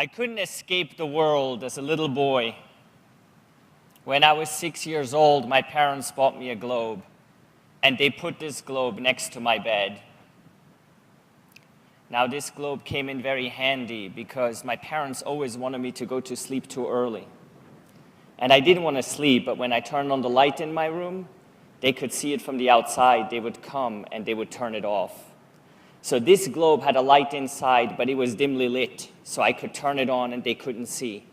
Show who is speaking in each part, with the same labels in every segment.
Speaker 1: I couldn't escape the world as a little boy. When I was 6 years old, my parents bought me a globe, and they put this globe next to my bed. Now, this globe came in very handy because my parents always wanted me to go to sleep too early. And I didn't want to sleep, but when I turned on the light in my room, they could see it from the outside. They would come and they would turn it off. So this globe had a light inside, but it was dimly lit, so I could turn it on and they couldn't see.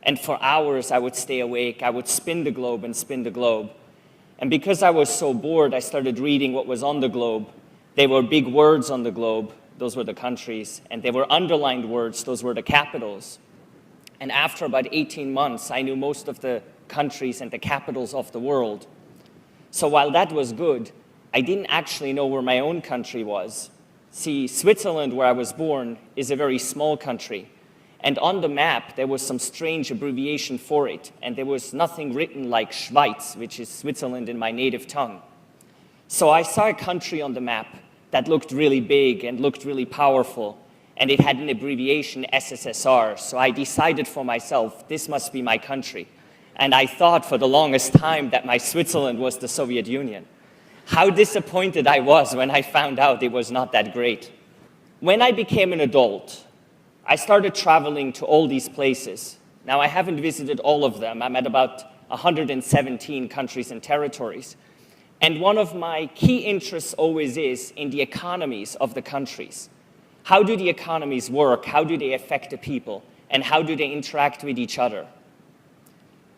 Speaker 1: And for hours, I would stay awake. I would spin the globe and spin the globe. And because I was so bored, I started reading what was on the globe. There were big words on the globe. Those were the countries. And there were underlined words. Those were the capitals. And after about 18 months, I knew most of the countries and the capitals of the world. So while that was good, I didn't actually know where my own country was. See, Switzerland, where I was born, is a very small country. And on the map, there was some strange abbreviation for it. And there was nothing written like Schweiz, which is Switzerland in my native tongue. So I saw a country on the map that looked really big and looked really powerful. And it had an abbreviation, SSSR. So I decided for myself, this must be my country. And I thought for the longest time that my Switzerland was the Soviet Union. How disappointed I was when I found out it was not that great. When I became an adult, I started traveling to all these places. Now, I haven't visited all of them. I'm at about 117 countries and territories. And one of my key interests always is in the economies of the countries. How do the economies work? How do they affect the people? And how do they interact with each other?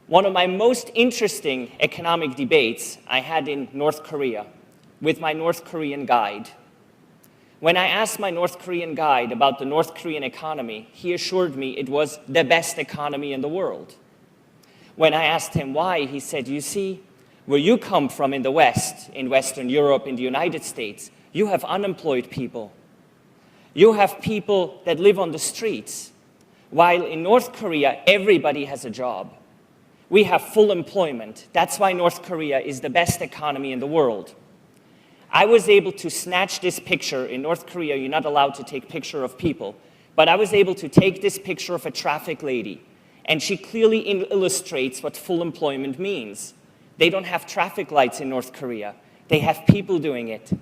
Speaker 1: One of my most interesting economic debates I had in North Korea with my North Korean guide. When I asked my North Korean guide about the North Korean economy, he assured me it was the best economy in the world. When I asked him why, he said, you see, where you come from in the West, in Western Europe, in the United States, you have unemployed people. You have people that live on the streets, while in North Korea, everybody has a job. We have full employment. That's why North Korea is the best economy in the world. I was able to snatch this picture. In North Korea, you're not allowed to take picture of people. But I was able to take this picture of a traffic lady. And she clearly illustrates what full employment means. They don't have traffic lights in North Korea. They have people doing it.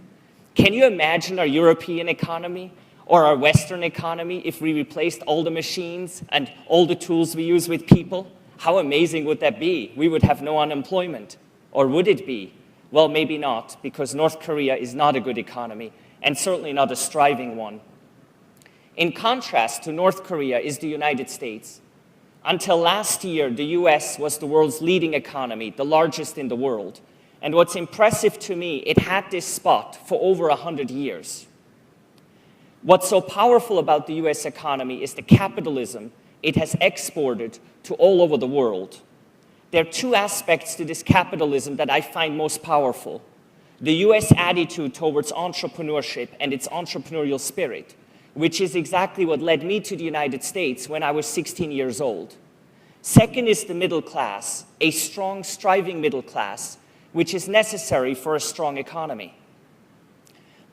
Speaker 1: Can you imagine our European economy or our Western economy if we replaced all the machines and all the tools we use with people? How amazing would that be? We would have no unemployment. Or would it be? Well, maybe not, because North Korea is not a good economy, and certainly not a striving one. In contrast to North Korea is the United States. Until last year, the US was the world's leading economy, the largest in the world. And what's impressive to me, it had this spot for over 100 years. What's so powerful about the US economy is the capitalism it has exported to all over the world. There are two aspects to this capitalism that I find most powerful. The US attitude towards entrepreneurship and its entrepreneurial spirit, which is exactly what led me to the United States when I was 16 years old. Second is the middle class, a strong, striving middle class, which is necessary for a strong economy.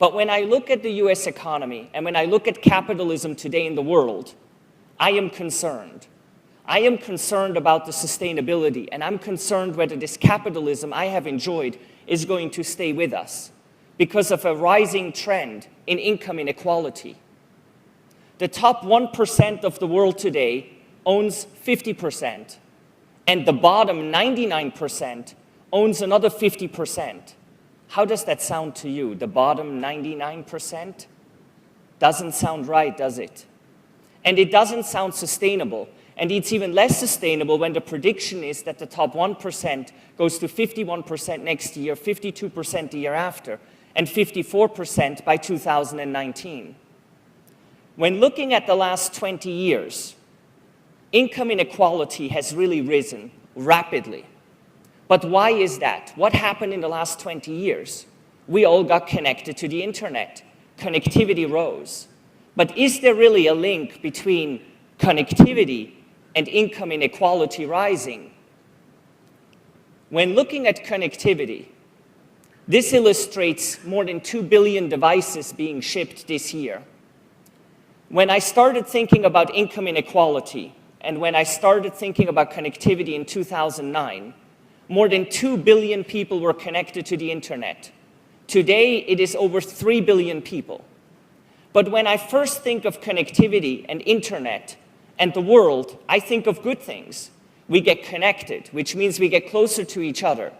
Speaker 1: But when I look at the US economy and when I look at capitalism today in the world, I am concerned. I am concerned about the sustainability, and I'm concerned whether this capitalism I have enjoyed is going to stay with us because of a rising trend in income inequality. The top 1% of the world today owns 50%, and the bottom 99% owns another 50%. How does that sound to you? The bottom 99%? Doesn't sound right, does it? And it doesn't sound sustainable. And it's even less sustainable when the prediction is that the top 1% goes to 51% next year, 52% the year after, and 54% by 2019. When looking at the last 20 years, income inequality has really risen rapidly. But why is that? What happened in the last 20 years? We all got connected to the internet. Connectivity rose. But is there really a link between connectivity and income inequality rising? When looking at connectivity, this illustrates more than 2 billion devices being shipped this year. When I started thinking about income inequality, and when I started thinking about connectivity in 2009, more than 2 billion people were connected to the internet. Today, it is over 3 billion people. But when I first think of connectivity and internet and the world, I think of good things. We get connected, which means we get closer to each other.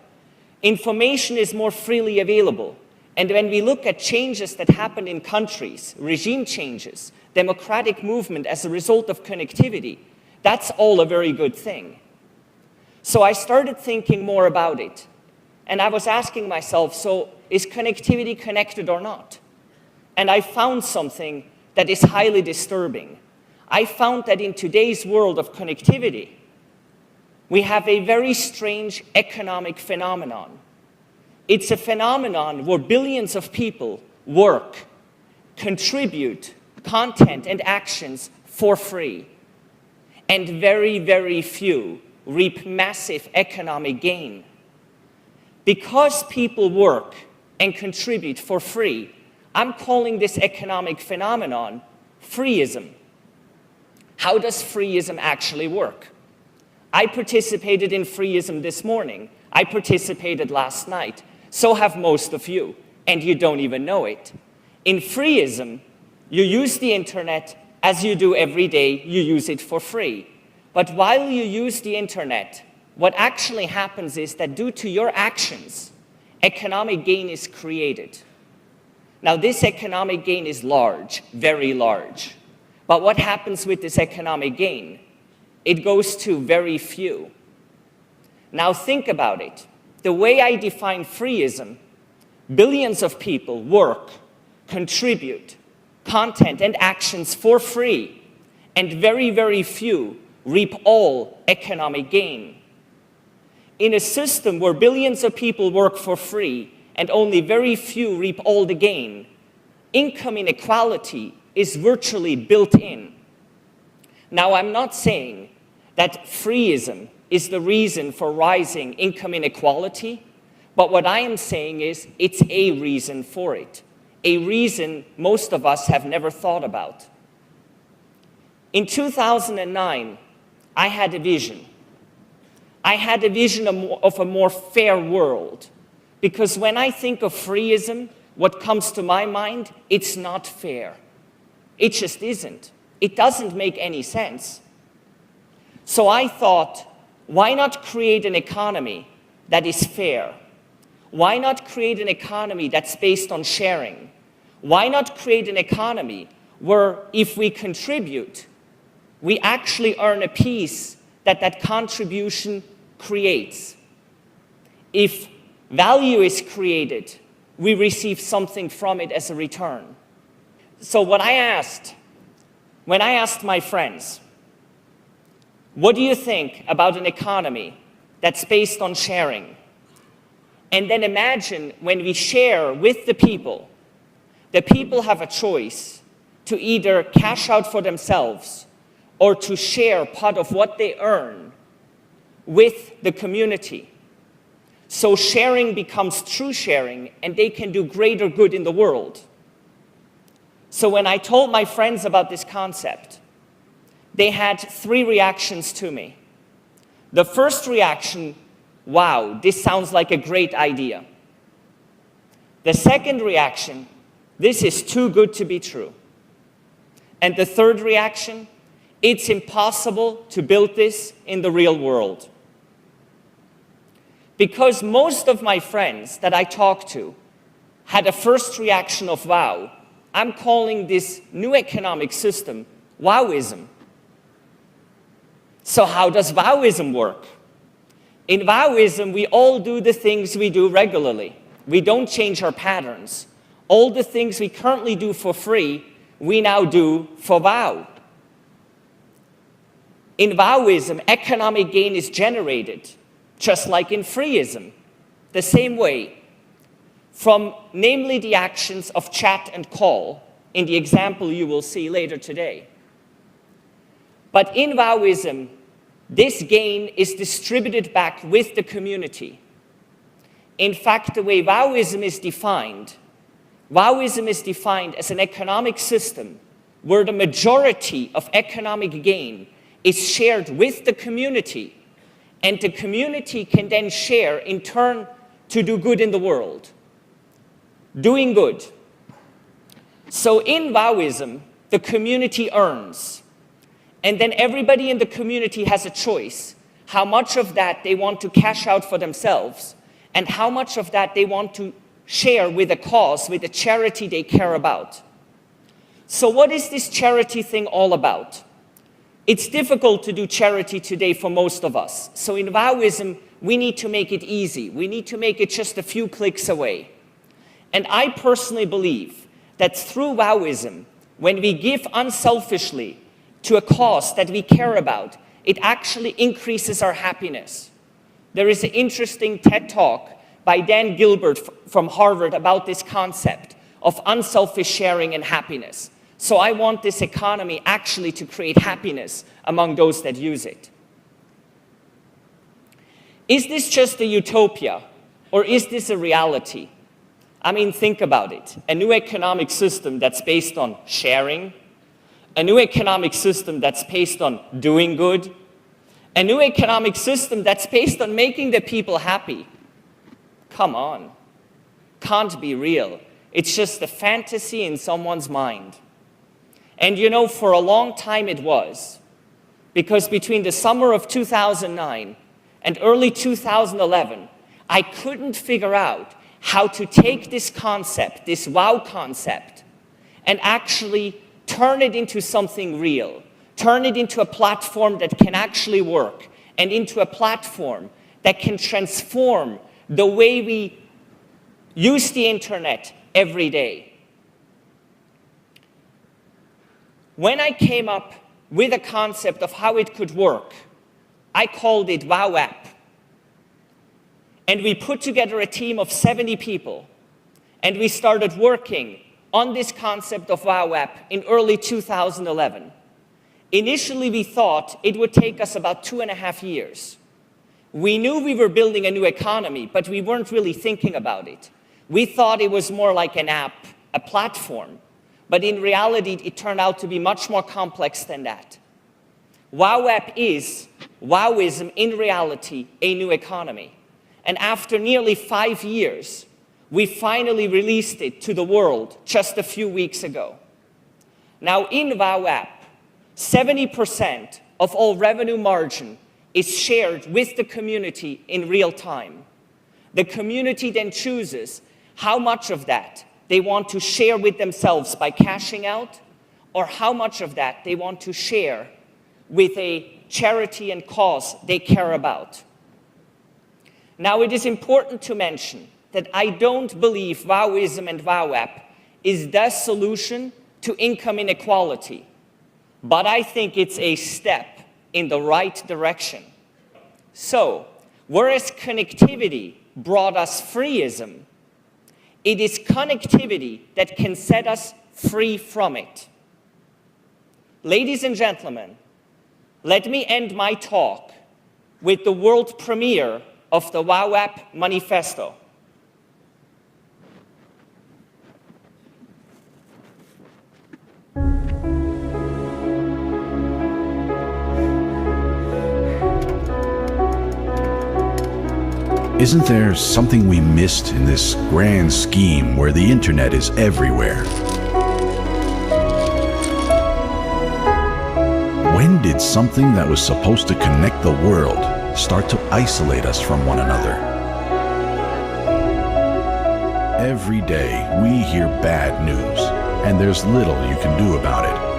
Speaker 1: Information is more freely available. And when we look at changes that happen in countries, regime changes, democratic movement as a result of connectivity, that's all a very good thing. So I started thinking more about it. And I was asking myself, so is connectivity connected or not? And I found something that is highly disturbing. I found that in today's world of connectivity, we have a very strange economic phenomenon. It's a phenomenon where billions of people work, contribute content and actions for free, and very, very few reap massive economic gain. Because people work and contribute for free, I'm calling this economic phenomenon FREEISM. How does FREEISM actually work? I participated in FREEISM this morning. I participated last night. So have most of you, and you don't even know it. In FREEISM, you use the internet as you do every day. You use it for free. But while you use the internet, what actually happens is that due to your actions, economic gain is created. Now, this economic gain is large, very large. But what happens with this economic gain? It goes to very few. Now, think about it. The way I define FREEISM, billions of people work, contribute content and actions for free, and very, very few reap all economic gain. In a system where billions of people work for free and only very few reap all the gain, income inequality is virtually built in. Now, I'm not saying that FREEISM is the reason for rising income inequality, but what I am saying is it's a reason for it, a reason most of us have never thought about. In 2009, I had a vision. I had a vision of a more fair world, because when I think of FREEISM, what comes to my mind, it's not fair. It just isn't. It doesn't make any sense. So I thought, why not create an economy that is fair? Why not create an economy that's based on sharing? Why not create an economy where if we contribute, we actually earn a piece that that contribution creates? If value is created, we receive something from it as a return. So when I asked my friends, what do you think about an economy that's based on sharing? And then imagine when we share with the people have a choice to either cash out for themselves or to share part of what they earn with the community. So sharing becomes true sharing, and they can do greater good in the world. So when I told my friends about this concept, they had 3 reactions to me. The first reaction, wow, this sounds like a great idea. The second reaction, this is too good to be true. And the third reaction, it's impossible to build this in the real world. Because most of my friends that I talked to had a first reaction of wow, I'm calling this new economic system WOWISM. So how does WOWISM work? In WOWISM, we all do the things we do regularly. We don't change our patterns. All the things we currently do for free, we now do for WOW. In WOWISM, economic gain is generated, just like in FREEISM, the same way, from namely the actions of chat and call, in the example you will see later today. But in WOWISM, this gain is distributed back with the community. In fact, the way WOWISM is defined as an economic system where the majority of economic gain is shared with the community, and the community can then share in turn to do good in the world. Doing good. So in WOWISM, the community earns, and then everybody in the community has a choice how much of that they want to cash out for themselves and how much of that they want to share with a cause, with a charity they care about. So what is this charity thing all about? It's difficult to do charity today for most of us. So in WOWISM, we need to make it easy. We need to make it just a few clicks away. And I personally believe that through WOWISM, when we give unselfishly to a cause that we care about, it actually increases our happiness. There is an interesting TED Talk by Dan Gilbert from Harvard about this concept of unselfish sharing and happiness. So I want this economy actually to create happiness among those that use it. Is this just a utopia, or is this a reality? I mean, think about it. A new economic system that's based on sharing, a new economic system that's based on doing good, a new economic system that's based on making the people happy. Come on. Can't be real. It's just a fantasy in someone's mind. And you know, for a long time it was. Because between the summer of 2009 and early 2011, I couldn't figure out how to take this concept, this wow concept, and actually turn it into something real. Turn it into a platform that can actually work, and into a platform that can transform the way we use the internet every day. When I came up with a concept of how it could work, I called it WOWApp. And we put together a team of 70 people, and we started working on this concept of WOWApp in early 2011. Initially, we thought it would take us about 2.5 years. We knew we were building a new economy, but we weren't really thinking about it. We thought it was more like an app, a platform. But in reality, it turned out to be much more complex than that. WOWApp is, WOWISM in reality, a new economy. And after nearly 5 years, we finally released it to the world just a few weeks ago. Now in WOWApp, 70% of all revenue margin is shared with the community in real time. The community then chooses how much of that they want to share with themselves by cashing out, or how much of that they want to share with a charity and cause they care about. Now, it is important to mention that I don't believe WOWISM and WOWApp is the solution to income inequality, but I think it's a step in the right direction. So, whereas connectivity brought us freeism, it is connectivity that can set us free from it. Ladies and gentlemen, let me end my talk with the world premiere of the WOWApp Manifesto.
Speaker 2: Isn't there something we missed in this grand scheme where the internet is everywhere? When did something that was supposed to connect the world start to isolate us from one another? Every day we hear bad news, and there's little you can do about it.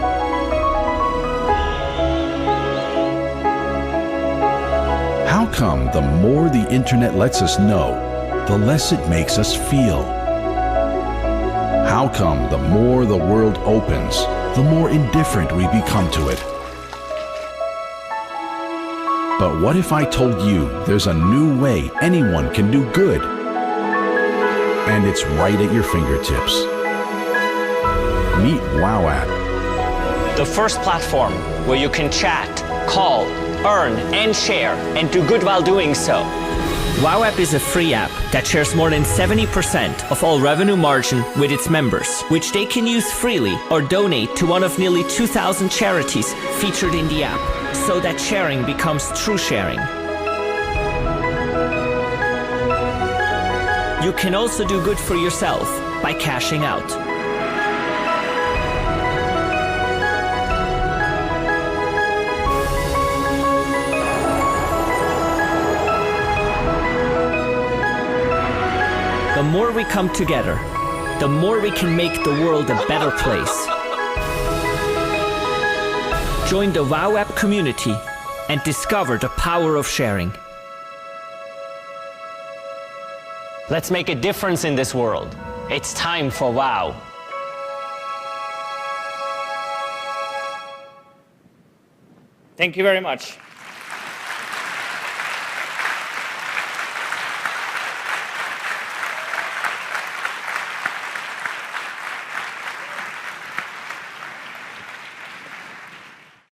Speaker 2: How come the more the internet lets us know, the less it makes us feel? How come the more the world opens, the more indifferent we become to it? But what if I told you there's a new way anyone can do good? And it's right at your fingertips. Meet WOWApp.
Speaker 1: The first platform where you can chat, call, earn, and share, and do good while doing so. WOWApp is a free app that shares more than 70% of all revenue margin with its members, which they can use freely or donate to one of nearly 2,000 charities featured in the app, so that sharing becomes true sharing. You can also do good for yourself by cashing out. The more we come together, the more we can make the world a better place. Join the WOWApp community and discover the power of sharing. Let's make a difference in this world. It's time for WOW.
Speaker 3: Thank you very much.